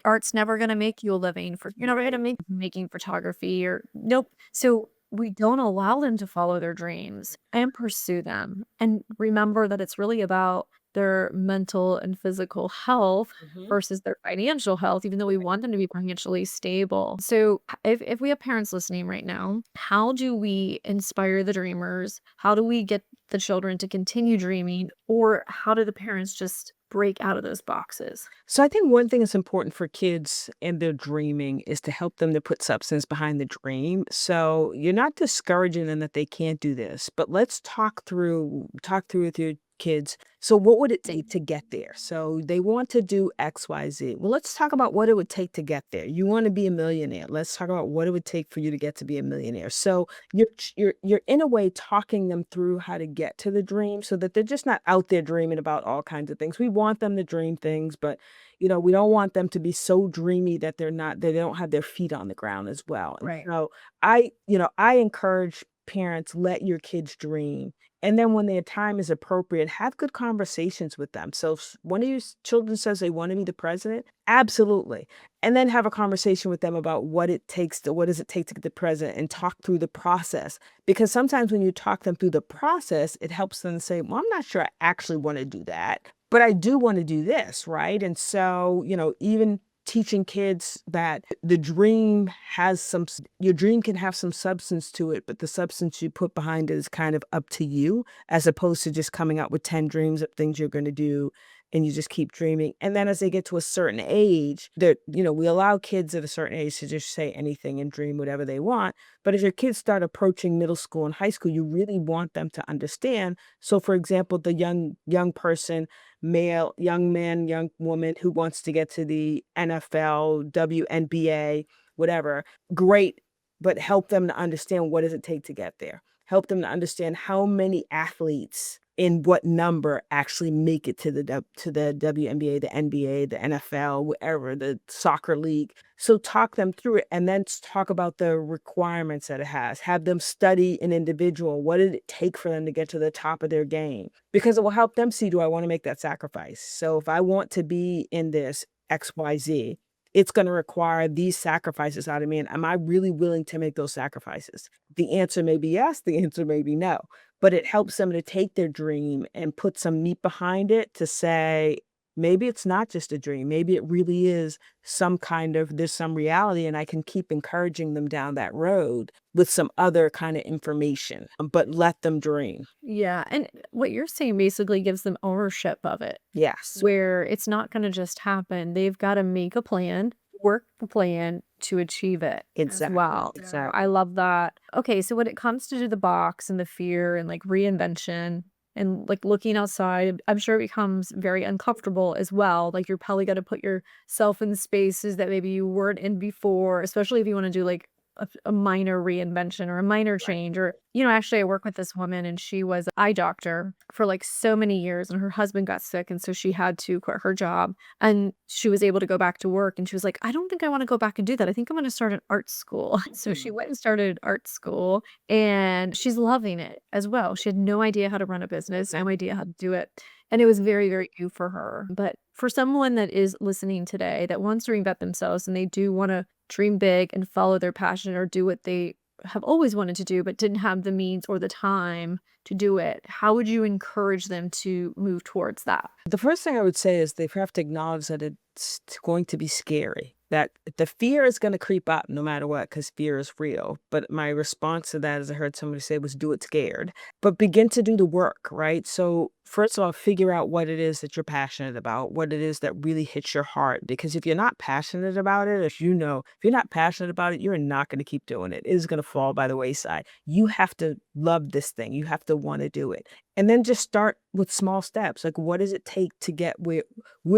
Speaker 2: art's never going to make you a living for, you're never going to make making photography or nope. So we don't allow them to follow their dreams and pursue them and remember that it's really about their mental and physical health
Speaker 1: Mhm.
Speaker 2: versus their financial health, even though we want them to be financially stable. So, if we have parents listening right now, how do we inspire the dreamers? How do we get the children to continue dreaming? Or how do the parents just break out of those boxes?
Speaker 1: So I think one thing that's important for kids and their dreaming is to help them to put substance behind the dream. So you're not discouraging them that they can't do this, but let's talk through with your kids. So what would it take to get there? So they want to do XYZ. Well, let's talk about what it would take to get there. You want to be a millionaire. Let's talk about what it would take for you to get to be a millionaire. So you're in a way talking them through how to get to the dream so that they're just not out there dreaming about all kinds of things. We want them to dream things, but we don't want them to be so dreamy that they don't have their feet on the ground as well. And
Speaker 2: Right.
Speaker 1: so I encourage parents, let your kids dream. And then when their time is appropriate, have good conversations with them. So if one of your children says they want to be the president, absolutely. And then have a conversation with them about what does it take to get the president and talk through the process. Because sometimes when you talk them through the process, it helps them say, well, I'm not sure I actually want to do that, but I do want to do this, right? And so, even teaching kids that your dream can have some substance to it, but the substance you put behind it is kind of up to you, as opposed to just coming up with 10 dreams of things you're going to do and you just keep dreaming. And then as they get to a certain age, we allow kids at a certain age to just say anything and dream whatever they want. But as your kids start approaching middle school and high school, you really want them to understand. So for example, the young person, young man, young woman who wants to get to the NFL, WNBA, whatever, great, but help them to understand what does it take to get there. Help them to understand how many athletes in what number actually make it to the WNBA, the NBA, the NFL, whatever, the soccer league. So talk them through it and then talk about the requirements that it has. Have them study an individual. What did it take for them to get to the top of their game? Because it will help them see, do I want to make that sacrifice? So if I want to be in this XYZ, it's going to require these sacrifices out of me. And am I really willing to make those sacrifices? The answer may be yes, the answer may be no. But it helps them to take their dream and put some meat behind it to say, maybe it's not just a dream. Maybe it really is there's some reality, and I can keep encouraging them down that road with some other kind of information, but let them dream.
Speaker 2: Yeah, and what you're saying basically gives them ownership of it,
Speaker 1: Yes,
Speaker 2: where it's not gonna just happen. They've gotta make a plan, work the plan to achieve it as
Speaker 1: exactly.
Speaker 2: well. So I love that. Okay, so when it comes to the box and the fear and like reinvention and like looking outside, I'm sure it becomes very uncomfortable as well. Like you're probably gonna put yourself in spaces that maybe you weren't in before, especially if you want to do like a minor reinvention or a minor
Speaker 1: Right.
Speaker 2: change or actually I work with this woman and she was an eye doctor for like so many years and her husband got sick and so she had to quit her job and she was able to go back to work and she was like, I don't think I want to go back and do that. I think I'm going to start an art school. So she
Speaker 1: Mhm.
Speaker 2: went and started art school and she's loving it as well. She had no idea how to run a business, no idea how to do it. And it was very, very new for her. But for someone that is listening today that wants to reinvent themselves and they do want to dream big and follow their passion or do what they have always wanted to do but didn't have the means or the time to do it, how would you encourage them to move towards that?
Speaker 1: The first thing I would say is they have to acknowledge that it's going to be scary. that the fear is going to creep up no matter what, because fear is real. But my response to that, as I heard somebody say, was do it scared, but begin to do the work, right? So, first of all, figure out what it is that you're passionate about, what it is that really hits your heart. Because if you're not passionate about it, if you're not passionate about it, you're not going to keep doing it. It is going to fall by the wayside. You have to love this thing, you have to want to do it. And then just start with small steps. Like, what does it take to get where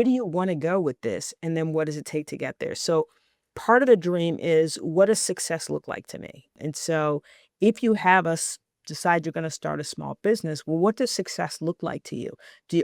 Speaker 1: do you want to go with this? And then what does it take to get there? So part of the dream is, what does success look like to me? And so if you have us decide you're going to start a small business, well, what does success look like to you?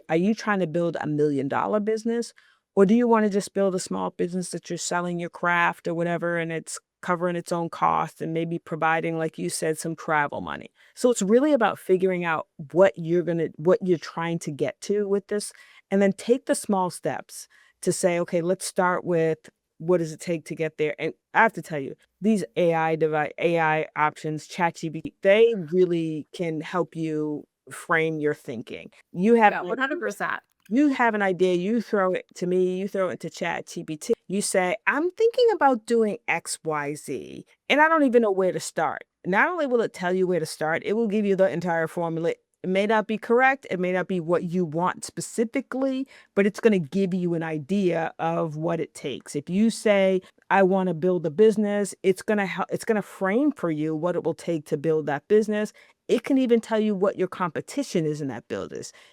Speaker 1: Are you trying to build $1 million business? Or do you want to just build a small business that you're selling your craft or whatever, and it's covering its own costs and maybe providing, like you said, some travel money? So it's really about figuring out what you're trying to get to with this, and then take the small steps to say, okay, let's start with what does it take to get there? And I have to tell you, these AI options, ChatGPT, they really can help you frame your thinking.
Speaker 2: Yeah, 100%.
Speaker 1: You have an idea, you throw it to me, you throw it to ChatGPT. You say, I'm thinking about doing XYZ, and I don't even know where to start. Not only will it tell you where to start, it will give you the entire formula. It may not be correct, it may not be what you want specifically, but it's going to give you an idea of what it takes. If you say, I want to build a business, it's going to help, it's going to frame for you what it will take to build that business. It can even tell you what your competition is in that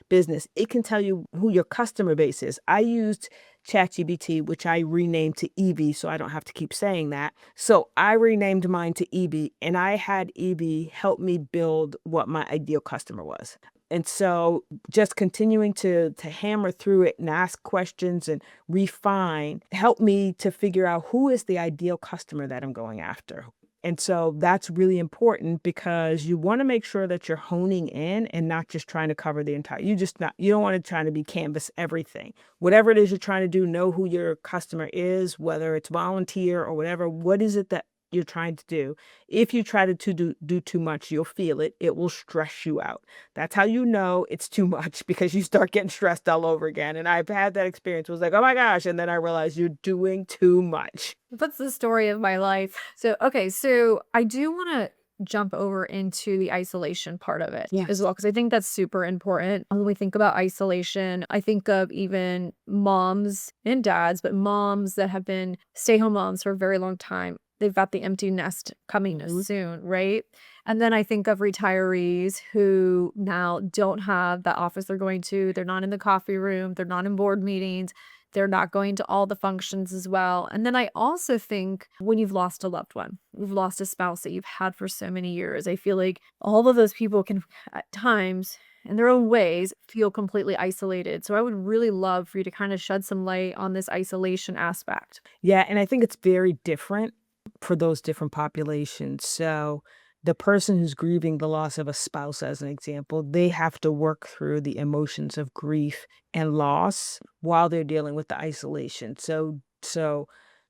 Speaker 1: business. It can tell you who your customer base is. I used ChatGPT, which I renamed to Evie, so I don't have to keep saying that. So I renamed mine to Evie, and I had Evie help me build what my ideal customer was. And so just continuing to hammer through it and ask questions and refine helped me to figure out who is the ideal customer that I'm going after. And so that's really important, because you want to make sure that you're honing in and not just trying to cover the entire, you don't want to try to be canvas everything. Whatever it is you're trying to do, know who your customer is, whether it's volunteer or whatever. What is it that you're trying to do? If you try to do too much, you'll feel it. It will stress you out. That's how you know it's too much, because you start getting stressed all over again. And I've had that experience. It was like, oh my gosh. And then I realized you're doing too much.
Speaker 2: That's the story of my life. So, okay, so I do want to jump over into the isolation part of it as
Speaker 1: Yes.
Speaker 2: well, because I think that's super important. When we think about isolation, I think of even moms and dads, but moms that have been stay-home moms for a very long time. They've got the empty nest coming
Speaker 1: Mhm.
Speaker 2: soon, right? And then I think of retirees who now don't have the office they're going to. They're not in the coffee room. They're not in board meetings. They're not going to all the functions as well. And then I also think when you've lost a loved one, you've lost a spouse that you've had for so many years, I feel like all of those people can at times, in their own ways, feel completely isolated. So I would really love for you to kind of shed some light on this isolation aspect.
Speaker 1: Yeah, and I think it's very different for those different populations. So the person who's grieving the loss of a spouse, as an example, they have to work through the emotions of grief and loss while they're dealing with the isolation. So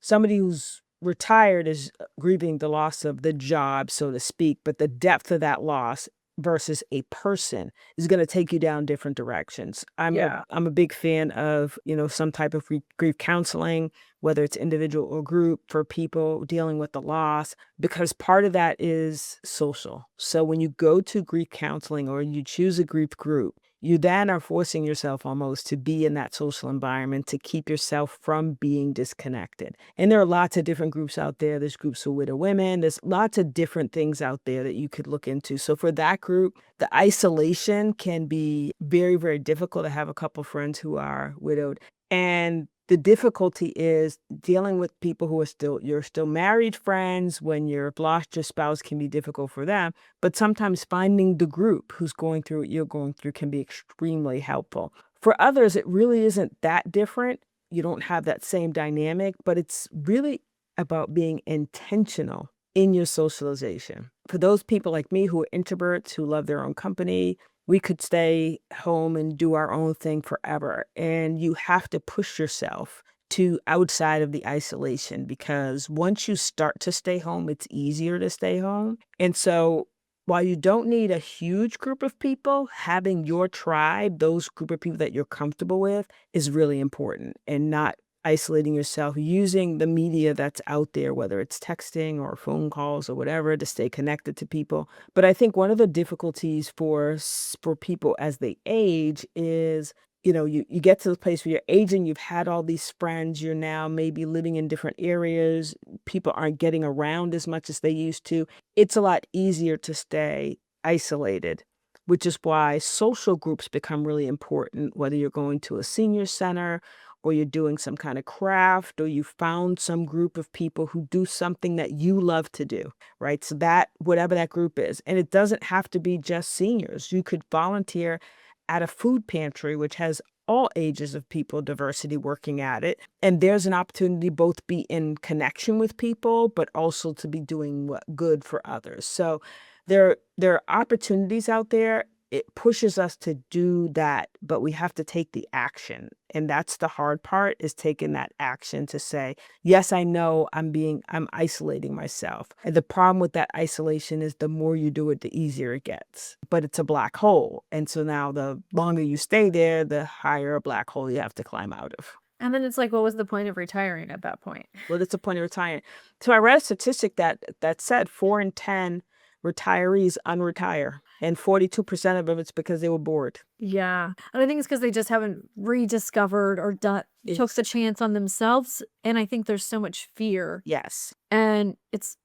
Speaker 1: somebody who's retired is grieving the loss of the job, so to speak, but the depth of that loss versus a person is going to take you down different directions.
Speaker 2: Yeah.
Speaker 1: I'm a big fan of, some type of grief counseling, whether it's individual or group, for people dealing with the loss, because part of that is social. So when you go to grief counseling or you choose a grief group, you then are forcing yourself almost to be in that social environment to keep yourself from being disconnected. And there are lots of different groups out there. There's groups for widow women. There's lots of different things out there that you could look into. So for that group, the isolation can be very, very difficult. I have a couple friends who are widowed, and the difficulty is dealing with people who are you're still married friends. When you've lost your spouse, can be difficult for them. But sometimes finding the group who's going through what you're going through can be extremely helpful. For others, it really isn't that different. You don't have that same dynamic, but it's really about being intentional in your socialization. For those people like me who are introverts, who love their own company, we could stay home and do our own thing forever. And you have to push yourself to outside of the isolation, because once you start to stay home, it's easier to stay home. And so while you don't need a huge group of people, having your tribe, those group of people that you're comfortable with, is really important, and not isolating yourself, using the media that's out there, whether it's texting or phone calls or whatever, to stay connected to people. But I think one of the difficulties for people as they age is, you get to the place where you're aging, you've had all these friends, you're now maybe living in different areas, people aren't getting around as much as they used to. It's a lot easier to stay isolated, which is why social groups become really important, whether you're going to a senior center or you're doing some kind of craft, or you found some group of people who do something that you love to do, right? So that, whatever that group is, and it doesn't have to be just seniors. You could volunteer at a food pantry, which has all ages of people, diversity working at it. And there's an opportunity to both be in connection with people, but also to be doing what good for others. So there are opportunities out there. It pushes us to do that, but we have to take the action. And that's the hard part, is taking that action to say, yes, I know I'm isolating myself. And the problem with that isolation is the more you do it, the easier it gets. But it's a black hole. And so now the longer you stay there, the higher a black hole you have to climb out of.
Speaker 2: And then it's like, what was the point of retiring at that point?
Speaker 1: Well, that's the point of retiring. So I read a statistic that said 4 in 10 retirees unretire, and 42% of them, it's because they were bored.
Speaker 2: Yeah. And I think it's because they just haven't rediscovered or took the chance on themselves. And I think there's so much fear.
Speaker 1: Yes.
Speaker 2: And it's,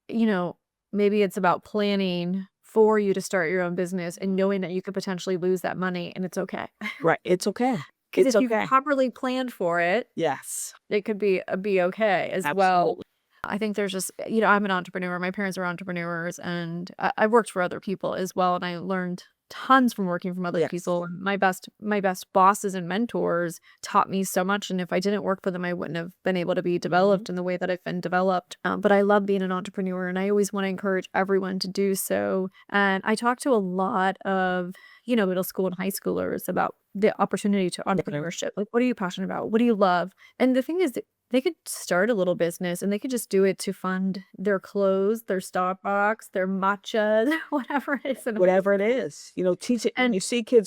Speaker 2: maybe it's about planning for you to start your own business and knowing that you could potentially lose that money, and it's okay.
Speaker 1: Right. It's okay.
Speaker 2: Because
Speaker 1: It's
Speaker 2: if you
Speaker 1: okay.
Speaker 2: properly planned for it,
Speaker 1: Yes.
Speaker 2: it could be okay as well.
Speaker 1: Absolutely.
Speaker 2: I think there's just, I'm an entrepreneur. My parents are entrepreneurs, and I worked for other people as well. And I learned tons from working from other
Speaker 1: Yes.
Speaker 2: people. And my best bosses and mentors taught me so much. And if I didn't work for them, I wouldn't have been able to be developed in the way that I've been developed. But I love being an entrepreneur, and I always want to encourage everyone to do so. And I talk to a lot of middle school and high schoolers about the opportunity to entrepreneurship. Like, what are you passionate about? What do you love? And the thing is that they could start a little business, and they could just do it to fund their clothes, their Starbucks, their matcha, whatever it is.
Speaker 1: Whatever it is, teach it.
Speaker 2: And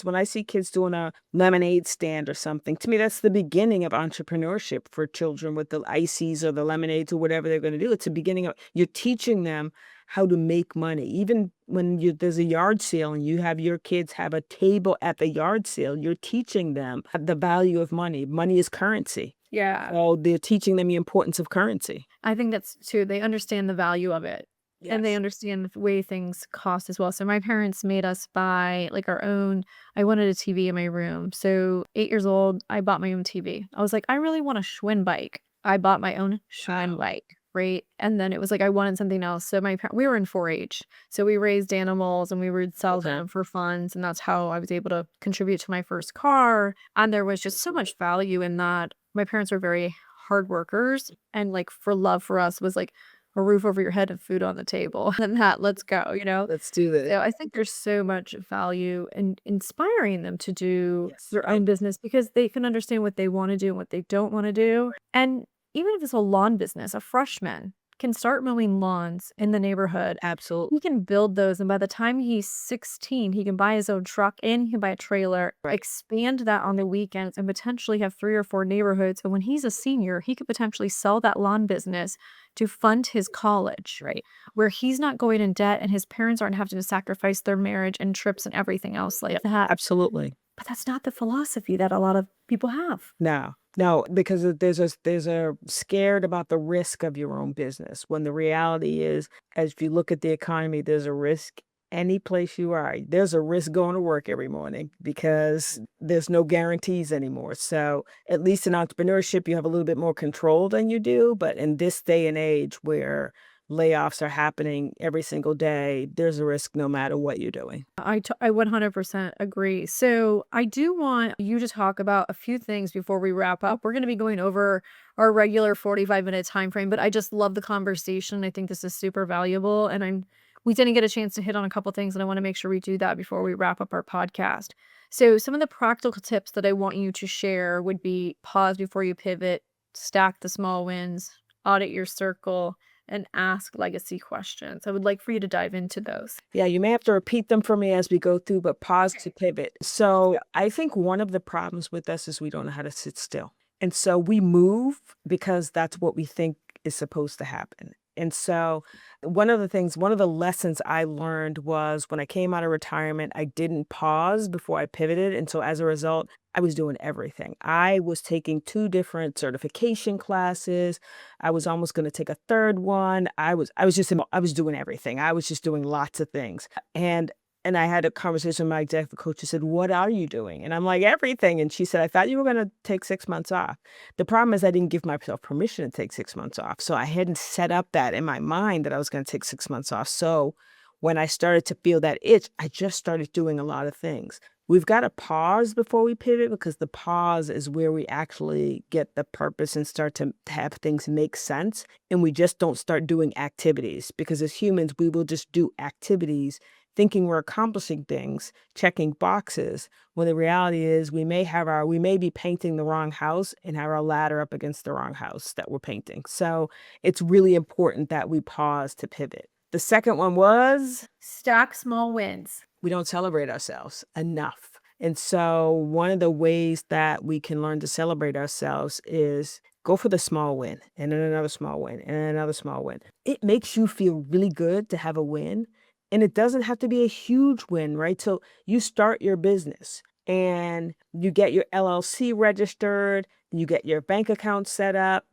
Speaker 1: When I see kids doing a lemonade stand or something, to me, that's the beginning of entrepreneurship for children, with the ices or the lemonades or whatever they're going to do. It's the beginning of, you're teaching them how to make money. Even when there's a yard sale and you have your kids have a table at the yard sale, you're teaching them the value of money. Money is currency.
Speaker 2: yeah,
Speaker 1: So they're teaching them the importance of currency.
Speaker 2: I think that's too. They understand the value of it. And they
Speaker 1: Yes.
Speaker 2: understand the way things cost as well. So my parents made us buy like our own. I wanted a TV in my room. So 8 years old, I bought my own TV. I was like, I really want a Schwinn bike. I bought my own Schwinn bike. Right. And then it was like, I wanted something else. So we were in 4-H. So we raised animals and we would sell them for funds. And that's how I was able to contribute to my first car. And there was just so much value in that. My parents were very hard workers. And like, for love for us was like a roof over your head and food on the table. And let's go,
Speaker 1: Let's do this.
Speaker 2: So I think there's so much value in inspiring them to do
Speaker 1: Yes.
Speaker 2: their own business, because they can understand what they want to do and what they don't want to do. And even if it's a lawn business, a freshman can start mowing lawns in the neighborhood.
Speaker 1: Absolutely.
Speaker 2: He can build those, and by the time he's 16, he can buy his own truck and he can buy a trailer,
Speaker 1: Right.
Speaker 2: expand that on the weekends, and potentially have 3 or 4 neighborhoods. And when he's a senior, he could potentially sell that lawn business to fund his college,
Speaker 1: Right.
Speaker 2: where he's not going in debt and his parents aren't having to sacrifice their marriage and trips and everything else like that.
Speaker 1: Absolutely.
Speaker 2: But that's not the philosophy that a lot of people have.
Speaker 1: No, because there's a scared about the risk of your own business, when the reality is, as if you look at the economy, there's a risk any place you are. There's a risk going to work every morning, because there's no guarantees anymore. So at least in entrepreneurship, you have a little bit more control than you do. But in this day and age where layoffs are happening every single day, there's a risk no matter what you're doing.
Speaker 2: I 100% agree. So I do want you to talk about a few things before we wrap up. We're going to be going over our regular 45-minute time frame, but I just love the conversation. I think this is super valuable, and we didn't get a chance to hit on a couple things, and I want to make sure we do that before we wrap up our podcast. So some of the practical tips that I want you to share would be: pause before you pivot, stack the small wins, audit your circle, and ask legacy questions. I would like for you to dive into those.
Speaker 1: Yeah, you may have to repeat them for me as we go through, but pause to pivot. So I think one of the problems with us is we don't know how to sit still. And so we move because that's what we think is supposed to happen. And so one of the lessons I learned was when I came out of retirement, I didn't pause before I pivoted. And so as a result, I was doing everything. I was taking two different certification classes. I was almost going to take a third one. I was doing everything. I was just doing lots of things. And and I had a conversation with my executive coach who said, "What are you doing?" And I'm like, "Everything." And she said, "I thought you were going to take 6 months off." The problem is I didn't give myself permission to take 6 months off. So I hadn't set up that in my mind that I was going to take 6 months off. So when I started to feel that itch, I just started doing a lot of things. We've got to pause before we pivot because the pause is where we actually get the purpose and start to have things make sense. And we just don't start doing activities because as humans, we will just do activities thinking we're accomplishing things, checking boxes, when the reality is we may be painting the wrong house and have our ladder up against the wrong house that we're painting. So it's really important that we pause to pivot. The second one was
Speaker 2: Stack small wins.
Speaker 1: we don't celebrate ourselves enough. And so one of the ways that we can learn to celebrate ourselves is go for the small win and then another small win and then another small win. It makes you feel really good to have a win. And it doesn't have to be a huge win, right? So you start your business and you get your LLC registered, you get your bank account set up.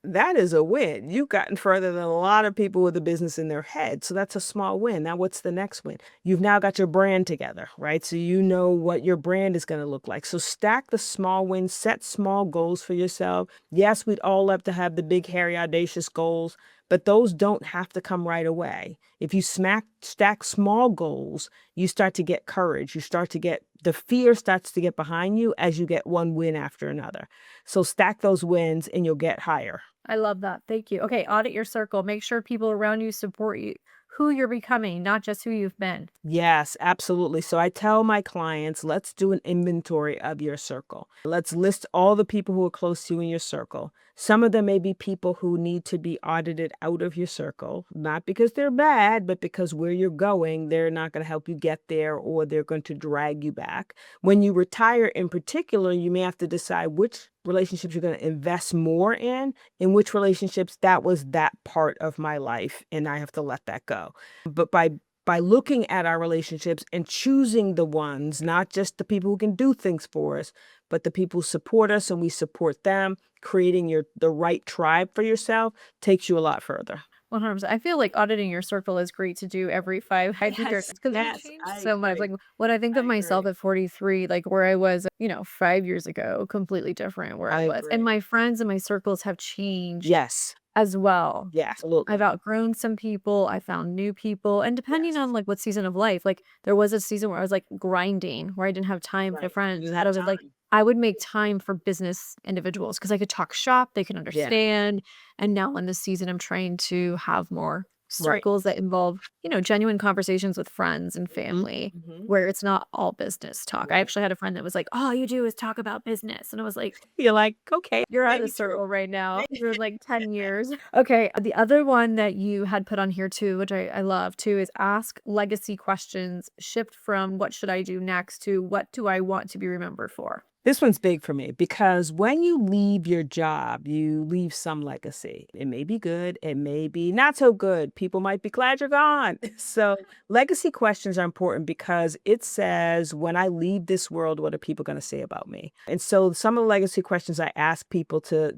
Speaker 1: That is a win. You've gotten further than a lot of people with a business in their head. So that's a small win. Now, what's the next win? You've now got your brand together, right? So you know what your brand is going to look like. So stack the small wins, set small goals for yourself. Yes, we'd all love to have the big, hairy, audacious goals, but those don't have to come right away. If you stack small goals, you start to get courage. The fear starts to get behind you as you get one win after another. So stack those wins and you'll get higher.
Speaker 2: I love that. Thank you. Okay, audit your circle. Make sure people around you support you, who you're becoming, not just who you've been.
Speaker 1: Yes, absolutely. So I tell my clients, let's do an inventory of your circle. Let's list all the people who are close to you in your circle. Some of them may be people who need to be audited out of your circle, not because they're bad, but because where you're going, they're not going to help you get there or they're going to drag you back. When you retire in particular, you may have to decide which relationships you're going to invest more in which relationships that was that part of my life and I have to let that go. But by looking at our relationships and choosing the ones, not just the people who can do things for us, but the people who support us and we support them, creating the right tribe for yourself takes you a lot further.
Speaker 2: 100%. I feel like auditing your circle is great to do every 5 years because we
Speaker 1: Yes,
Speaker 2: change
Speaker 1: I
Speaker 2: so much.
Speaker 1: agree.
Speaker 2: Like when I think
Speaker 1: I
Speaker 2: of myself
Speaker 1: agree.
Speaker 2: at 43, like where I was, 5 years ago, completely different where I
Speaker 1: I
Speaker 2: was. And
Speaker 1: agree.
Speaker 2: my friends and my circles have changed
Speaker 1: Yes,
Speaker 2: as well.
Speaker 1: yeah,
Speaker 2: I've
Speaker 1: absolutely.
Speaker 2: outgrown some people, I found new people, and depending
Speaker 1: Yes,
Speaker 2: on, like, what season of life, like, there was a season where I was, like, grinding, where I didn't have time for
Speaker 1: right. You
Speaker 2: friends,
Speaker 1: didn't
Speaker 2: but
Speaker 1: have
Speaker 2: I was, like,
Speaker 1: time.
Speaker 2: I would make time for business individuals because I could talk shop, they can
Speaker 1: Yeah,
Speaker 2: understand, and now in this season, I'm trying to have more
Speaker 1: right.
Speaker 2: circles that involve, genuine conversations with friends and
Speaker 1: Mhm,
Speaker 2: family
Speaker 1: mhm.
Speaker 2: where it's not all business talk. I
Speaker 1: Right.
Speaker 2: actually had a friend that was like, "All you do is talk about business," and I was like,
Speaker 1: You're like, "Okay,
Speaker 2: you're out of the
Speaker 1: maybe true."
Speaker 2: circle right now for like 10 years. Okay. The other one that you had put on here too, which I love too, is ask legacy questions, shift from what should I do next to what do I want to be remembered for?
Speaker 1: This one's big for me because when you leave your job, you leave some legacy. It may be good, it may be not so good. People might be glad you're gone. So, legacy questions are important because it says, when I leave this world, what are people going to say about me? And so, some of the legacy questions I ask people to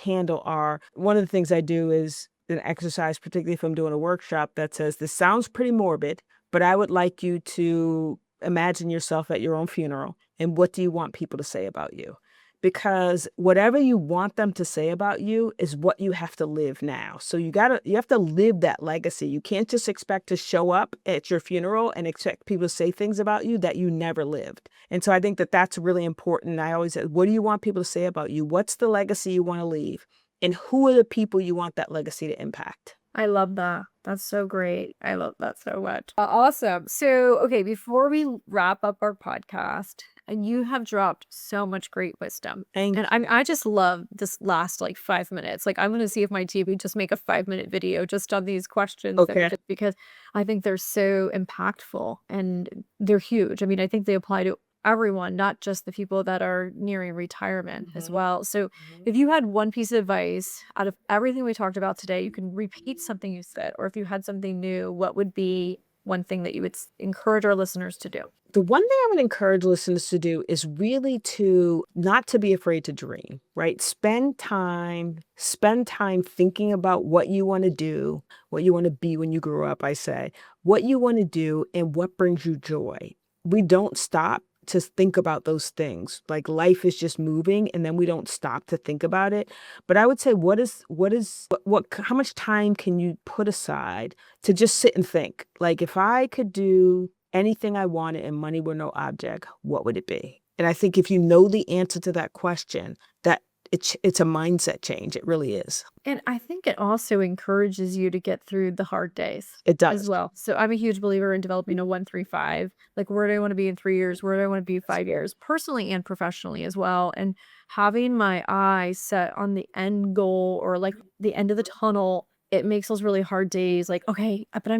Speaker 1: handle are one of the things I do is an exercise, particularly if I'm doing a workshop that says, this sounds pretty morbid, but I would like you to imagine yourself at your own funeral and what do you want people to say about you? Because whatever you want them to say about you is what you have to live now. So you have to live that legacy. You can't just expect to show up at your funeral and expect people to say things about you that you never lived. And so I think that that's really important. I always say, what do you want people to say about you? What's the legacy you want to leave? And who are the people you want that legacy to impact?
Speaker 2: I love that. That's so great. I love that so much. Awesome. So, okay, before we wrap up our podcast, and you have dropped so much great wisdom.
Speaker 1: Thank
Speaker 2: And I just love this last like 5 minutes. Like I'm gonna see if my team would just make a 5 minute video just on these questions that we
Speaker 1: Okay.
Speaker 2: just because I think they're so impactful and they're huge. I mean, I think they apply to everyone, not just the people that are nearing retirement as
Speaker 1: Mhm.
Speaker 2: well. So
Speaker 1: Mhm.
Speaker 2: if you had one piece of advice out of everything we talked about today, you can repeat something you said, or if you had something new, what would be one thing that you would encourage our listeners to do?
Speaker 1: The one thing I would encourage listeners to do is really to not to be afraid to dream, right? Spend time thinking about what you want to do, what you want to be when you grow up, I say, what you want to do and what brings you joy. We don't stop to think about those things. Like life is just moving and then we don't stop to think about it. But I would say how much time can you put aside to just sit and think? Like if I could do anything I wanted and money were no object, what would it be? And I think if you know the answer to that question, that it's a mindset change. It really is.
Speaker 2: And I think it also encourages you to get through the hard days
Speaker 1: It
Speaker 2: as
Speaker 1: does.
Speaker 2: well. So I'm a huge believer in developing a 1-3-5. Like, where do I want to be in 3 years? Where do I want to be in 5 years, personally and professionally as well? And having my eyes set on the end goal or like the end of the tunnel, it makes those really hard days like, okay, but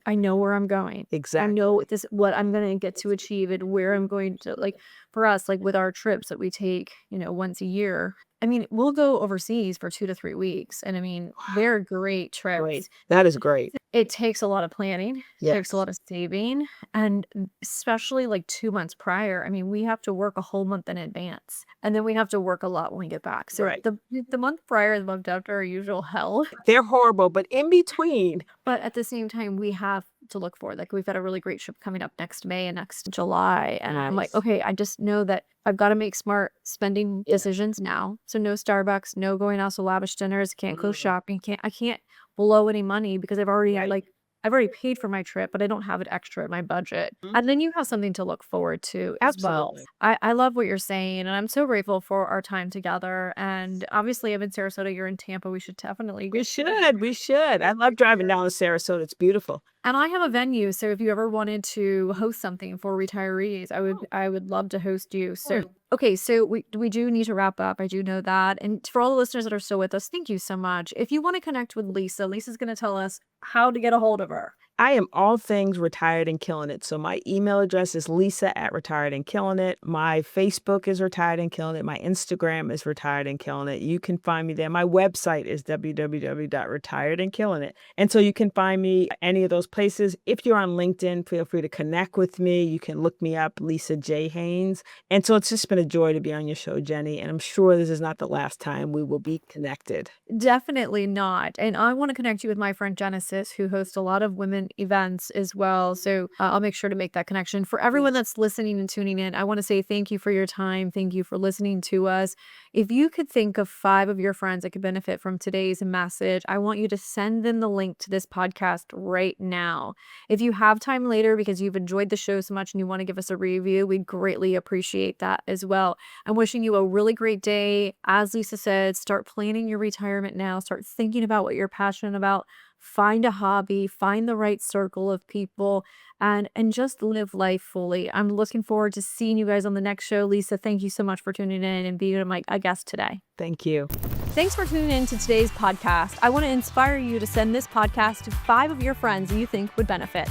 Speaker 2: I know where I'm going. I
Speaker 1: Exactly.
Speaker 2: know what I'm going to get to achieve and where I'm going to, like, for us, like with our trips that we take, once a year. I mean, we'll go overseas for 2 to 3 weeks, and I mean, they're great
Speaker 1: Great.
Speaker 2: trips.
Speaker 1: That is great.
Speaker 2: It takes a lot of planning, takes a
Speaker 1: Yes.
Speaker 2: lot of saving, and especially, like, 2 months prior, I mean, we have to work a whole month in advance, and then we have to work a lot when we get back. So
Speaker 1: Right.
Speaker 2: the month prior and the month after are usual hell.
Speaker 1: They're horrible, but in between,
Speaker 2: But at the same time, we have to look forward. Like, we've got a really great trip coming up next May and next July. And I'm like,
Speaker 1: nice.
Speaker 2: okay, I just know that I've got to make smart spending
Speaker 1: Yeah.
Speaker 2: decisions now. So no Starbucks, no going out to lavish dinners, can't go
Speaker 1: Mm.
Speaker 2: shopping, I can't blow any money because
Speaker 1: Right.
Speaker 2: I've already paid for my trip, but I don't have it extra in my budget.
Speaker 1: Mhm.
Speaker 2: And then you have something to look forward to as well.
Speaker 1: Absolutely.
Speaker 2: I love what you're saying, and I'm so grateful for our time together. And obviously, I'm in Sarasota, you're in Tampa. We should definitely
Speaker 1: We should. We should. I love driving down to Sarasota. It's beautiful.
Speaker 2: And I have a venue, so if you ever wanted to host something for retirees, I would love to host you. So, okay, so we do need to wrap up. I do know that. And for all the listeners that are still with us, thank you so much. If you want to connect with Lisa, Lisa's going to tell us how to get a hold of her.
Speaker 1: I am all things retired and killing it. So my email address is lisa@retiredandkilling it. My Facebook is retired and killing it. My Instagram is retired and killing it. You can find me there. My website is www.retiredandkillingit. And so you can find me any of those places. If you're on LinkedIn, feel free to connect with me. You can look me up, Lisa J. Haynes. And so it's just been a joy to be on your show, Jenny. And I'm sure this is not the last time we will be connected.
Speaker 2: Definitely not. And I want to connect you with my friend Genesis, who hosts a lot of women events as well. So I'll make sure to make that connection. For everyone that's listening and tuning in, I want to say thank you for your time. Thank you for listening to us. If you could think of 5 of your friends that could benefit from today's message, I want you to send them the link to this podcast right now. If you have time later because you've enjoyed the show so much and you want to give us a review, we'd greatly appreciate that as well. I'm wishing you a really great day. As Lisa said, start planning your retirement now. Start thinking about what you're passionate about. Find a hobby, find the right circle of people, and just live life fully. I'm looking forward to seeing you guys on the next show. Lisa, thank you so much for tuning in and being a guest today.
Speaker 1: Thank you.
Speaker 2: Thanks for tuning in to today's podcast. I want to inspire you to send this podcast to 5 of your friends that you think would benefit.